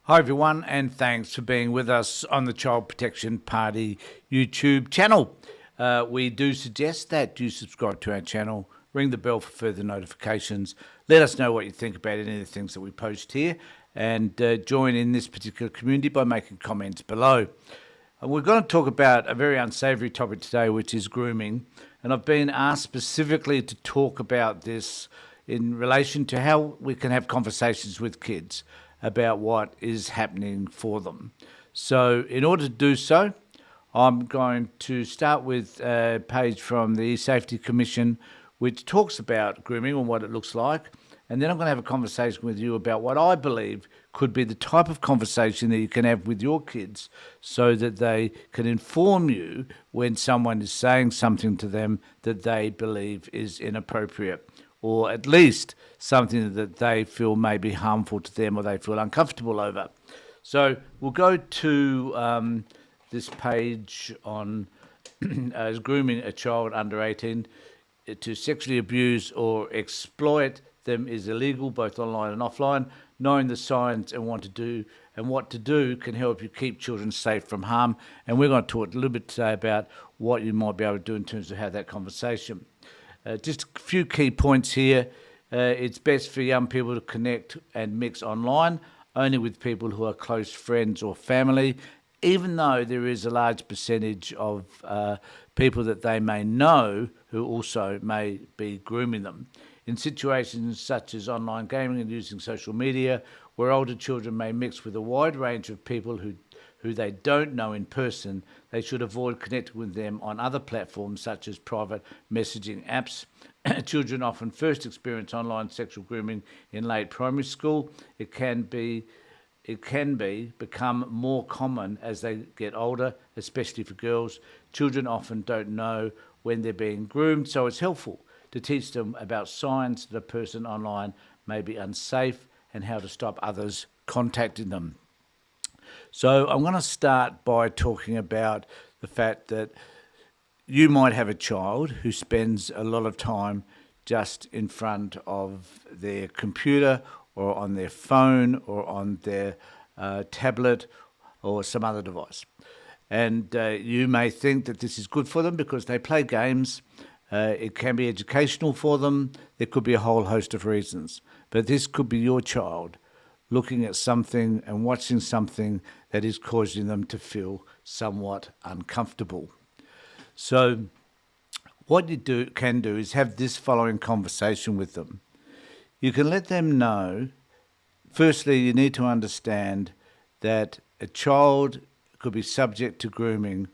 Hi everyone, and thanks for being with us on the Child Protection Party YouTube channel. We do suggest that you subscribe to our channel, ring the bell for further notifications, let us know what you think about any of the things that we post here, and join in this particular community by making comments below. We're going to talk about a very unsavoury topic today, which is grooming, and I've been asked specifically to talk about this in relation to how we can have conversations with kids about what is happening for them. So in order to do so, I'm going to start with a page from the Safety Commission which talks about grooming and what it looks like. And then I'm going to have a conversation with you about what I believe could be the type of conversation that you can have with your kids so that they can inform you when someone is saying something to them that they believe is inappropriate, or at least something that they feel may be harmful to them or they feel uncomfortable over. So we'll go to this page on grooming a child under 18. To sexually abuse or exploit them is illegal, both online and offline. Knowing the signs and what to do can help you keep children safe from harm. And we're going to talk a little bit today about what you might be able to do in terms of how that conversation. Just a few key points here. It's best for young people to connect and mix online only with people who are close friends or family, even though there is a large percentage of people that they may know who also may be grooming them. In situations such as online gaming and using social media, where older children may mix with a wide range of people who they don't know in person, they should avoid connecting with them on other platforms such as private messaging apps. Children often first experience online sexual grooming in late primary school. It can become more common as they get older, especially for girls. Children often don't know when they're being groomed, so it's helpful to teach them about signs that a person online may be unsafe and how to stop others contacting them. So I'm going to start by talking about the fact that you might have a child who spends a lot of time just in front of their computer or on their phone or on their tablet or some other device. And you may think that this is good for them because they play games. It can be educational for them. There could be a whole host of reasons. But this could be your child looking at something and watching something that is causing them to feel somewhat uncomfortable. So what you can do is have this following conversation with them. You can let them know, firstly, you need to understand that a child could be subject to grooming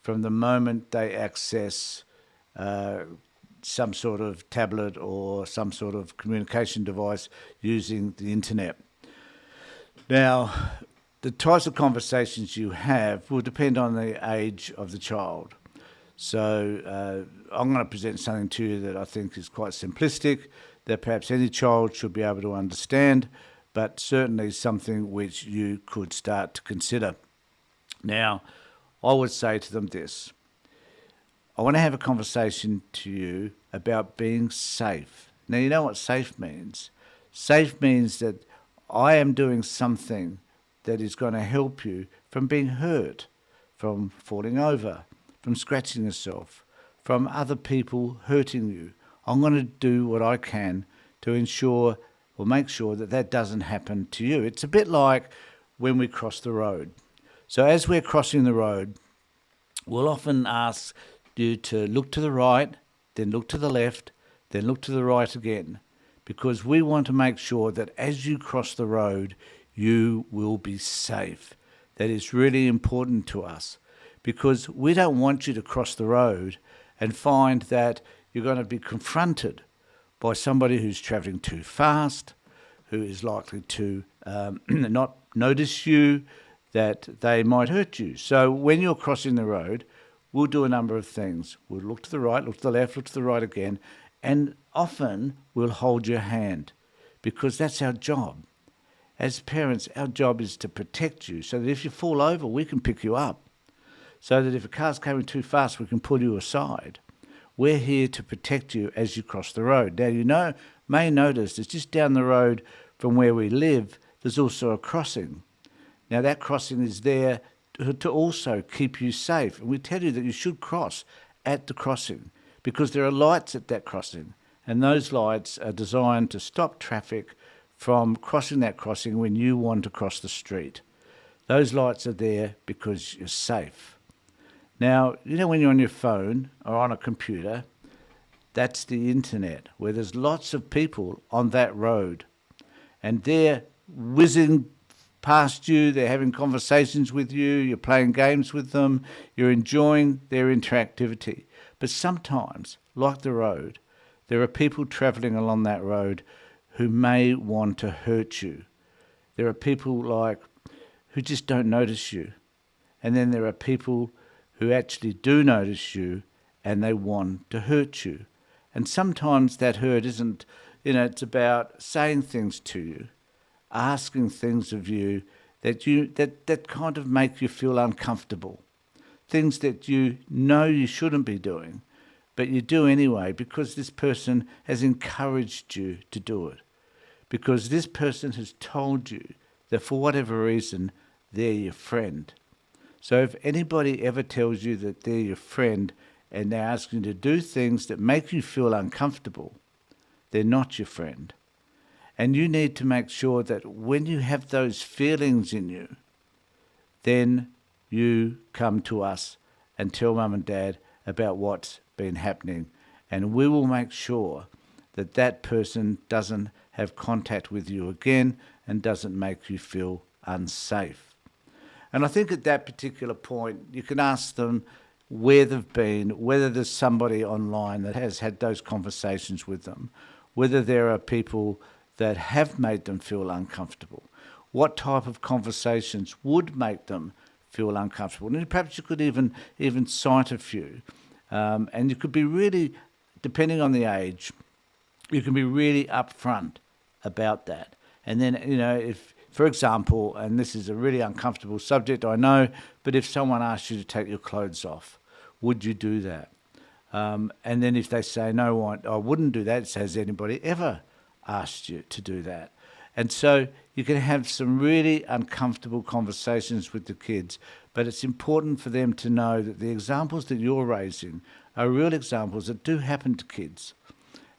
from the moment they access some sort of tablet or some sort of communication device using the internet. Now, the types of conversations you have will depend on the age of the child. So I'm going to present something to you that I think is quite simplistic, that perhaps any child should be able to understand, but certainly something which you could start to consider. Now, I would say to them this. I want to have a conversation to you about being safe. Now, you know what safe means. Safe means that I am doing something that is going to help you from being hurt, from falling over, from scratching yourself, from other people hurting you. I'm going to do what I can to ensure or make sure that that doesn't happen to you. It's a bit like when we cross the road. So as we're crossing the road, we'll often ask you to look to the right, then look to the left, then look to the right again, because we want to make sure that as you cross the road, you will be safe. That is really important to us, because we don't want you to cross the road and find that you're going to be confronted by somebody who's travelling too fast, who is likely to not notice you, that they might hurt you. So when you're crossing the road, we'll do a number of things. We'll look to the right, look to the left, look to the right again, and often we'll hold your hand, because that's our job. As parents, our job is to protect you so that if you fall over, we can pick you up. So that if a car's coming too fast, we can pull you aside. We're here to protect you as you cross the road. Now, you may notice that just down the road from where we live, there's also a crossing. Now, that crossing is there to also keep you safe. And we tell you that you should cross at the crossing because there are lights at that crossing. And those lights are designed to stop traffic from crossing that crossing when you want to cross the street. Those lights are there because you're safe. Now, when you're on your phone or on a computer, that's the internet, where there's lots of people on that road. And they're whizzing past you, they're having conversations with you, you're playing games with them, you're enjoying their interactivity. But sometimes, like the road, there are people travelling along that road who may want to hurt you. There are people who just don't notice you. And then there are people who actually do notice you and they want to hurt you. And sometimes that hurt isn't, it's about saying things to you, asking things of you that kind of make you feel uncomfortable. Things that you shouldn't be doing, but you do anyway because this person has encouraged you to do it. Because this person has told you that for whatever reason, they're your friend. So if anybody ever tells you that they're your friend and they're asking you to do things that make you feel uncomfortable, they're not your friend. And you need to make sure that when you have those feelings in you, then you come to us and tell Mum and Dad about what's been happening. And we will make sure that that person doesn't have contact with you again and doesn't make you feel unsafe. And I think at that particular point, you can ask them where they've been, whether there's somebody online that has had those conversations with them, whether there are people that have made them feel uncomfortable, what type of conversations would make them feel uncomfortable. And perhaps you could even cite a few. And you could be really, depending on the age, you can be really upfront about that. And then, if, for example, and this is a really uncomfortable subject, I know, but if someone asks you to take your clothes off, would you do that? And then if they say, no, I wouldn't do that, has anybody ever asked you to do that? And so you can have some really uncomfortable conversations with the kids, but it's important for them to know that the examples that you're raising are real examples that do happen to kids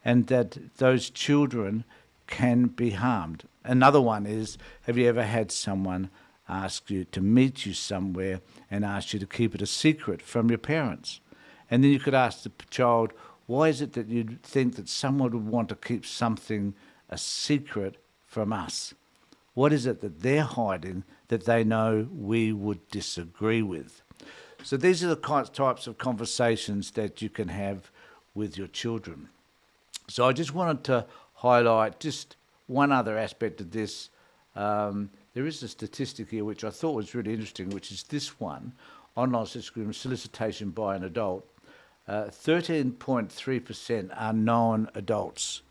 and that those children can be harmed. Another one is, have you ever had someone ask you to meet you somewhere and ask you to keep it a secret from your parents? And then you could ask the child, why is it that you think that someone would want to keep something a secret from us? What is it that they're hiding that they know we would disagree with? So these are the types of conversations that you can have with your children. So I just wanted to highlight just one other aspect of this. There is a statistic here which I thought was really interesting, which is this one, online sexual solicitation by an adult. 13.3% are known adults.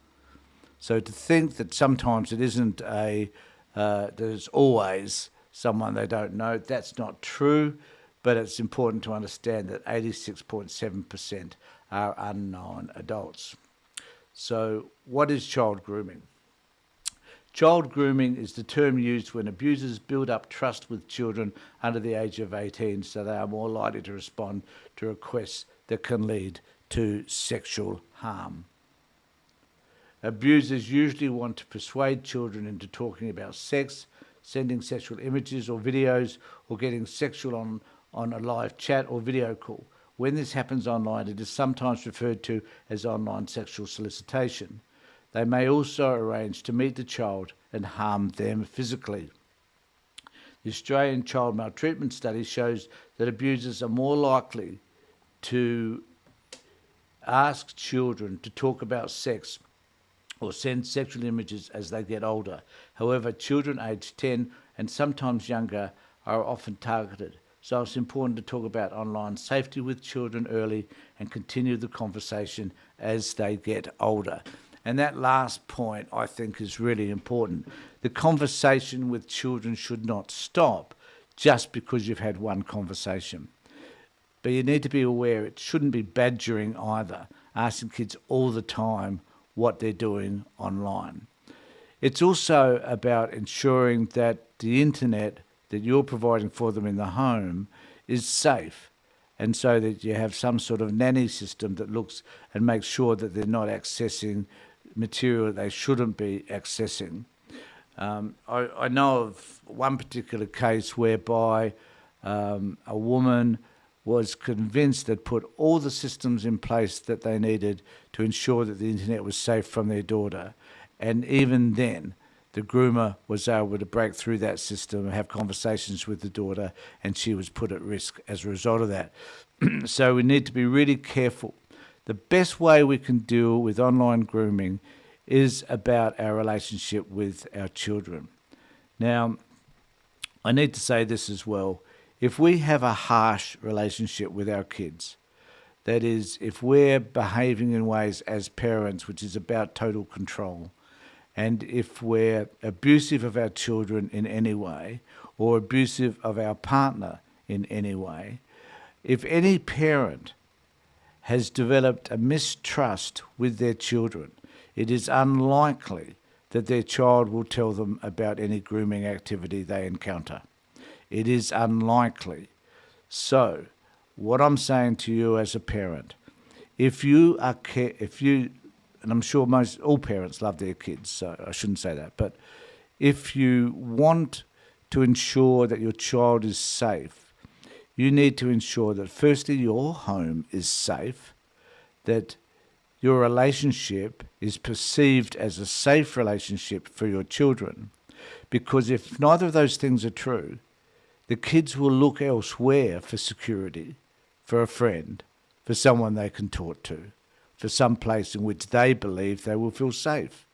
So to think that sometimes it isn't there's always someone they don't know, that's not true, but it's important to understand that 86.7% are unknown adults. So what is child grooming? Child grooming is the term used when abusers build up trust with children under the age of 18 so they are more likely to respond to requests that can lead to sexual harm. Abusers usually want to persuade children into talking about sex, sending sexual images or videos, or getting sexual on a live chat or video call. When this happens online, it is sometimes referred to as online sexual solicitation. They may also arrange to meet the child and harm them physically. The Australian Child Maltreatment Study shows that abusers are more likely to ask children to talk about sex or send sexual images as they get older. However, children aged 10 and sometimes younger are often targeted. So it's important to talk about online safety with children early and continue the conversation as they get older. And that last point, I think, is really important. The conversation with children should not stop just because you've had one conversation. But you need to be aware it shouldn't be badgering either, asking kids all the time what they're doing online. It's also about ensuring that the internet that you're providing for them in the home is safe, and so that you have some sort of nanny system that looks and makes sure that they're not accessing material that they shouldn't be accessing. I know of one particular case whereby a woman was convinced they'd put all the systems in place that they needed to ensure that the internet was safe from their daughter. And even then, the groomer was able to break through that system and have conversations with the daughter, and she was put at risk as a result of that. So we need to be really careful. The best way we can deal with online grooming is about our relationship with our children. Now, I need to say this as well. If we have a harsh relationship with our kids, that is, if we're behaving in ways as parents, which is about total control, and if we're abusive of our children in any way, or abusive of our partner in any way, if any parent has developed a mistrust with their children, it is unlikely that their child will tell them about any grooming activity they encounter. It is unlikely. So, what I'm saying to you as a parent, if you, and I'm sure all parents love their kids, so I shouldn't say that, but if you want to ensure that your child is safe, you need to ensure that firstly your home is safe, that your relationship is perceived as a safe relationship for your children, because if neither of those things are true, the kids will look elsewhere for security, for a friend, for someone they can talk to, for some place in which they believe they will feel safe.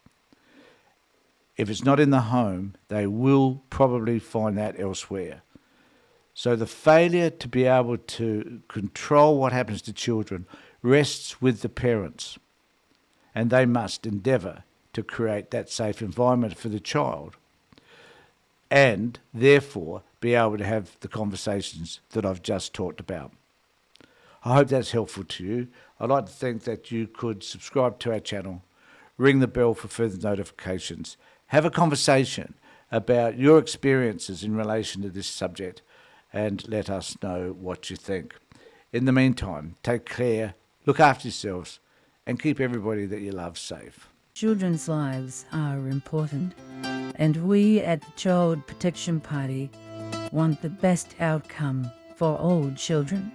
If it's not in the home, they will probably find that elsewhere. So the failure to be able to control what happens to children rests with the parents, and they must endeavour to create that safe environment for the child, and therefore be able to have the conversations that I've just talked about. I hope that's helpful to you. I'd like to think that you could subscribe to our channel, ring the bell for further notifications, have a conversation about your experiences in relation to this subject, and let us know what you think. In the meantime, take care, look after yourselves, and keep everybody that you love safe. Children's lives are important, and we at the Child Protection Party want the best outcome for all children.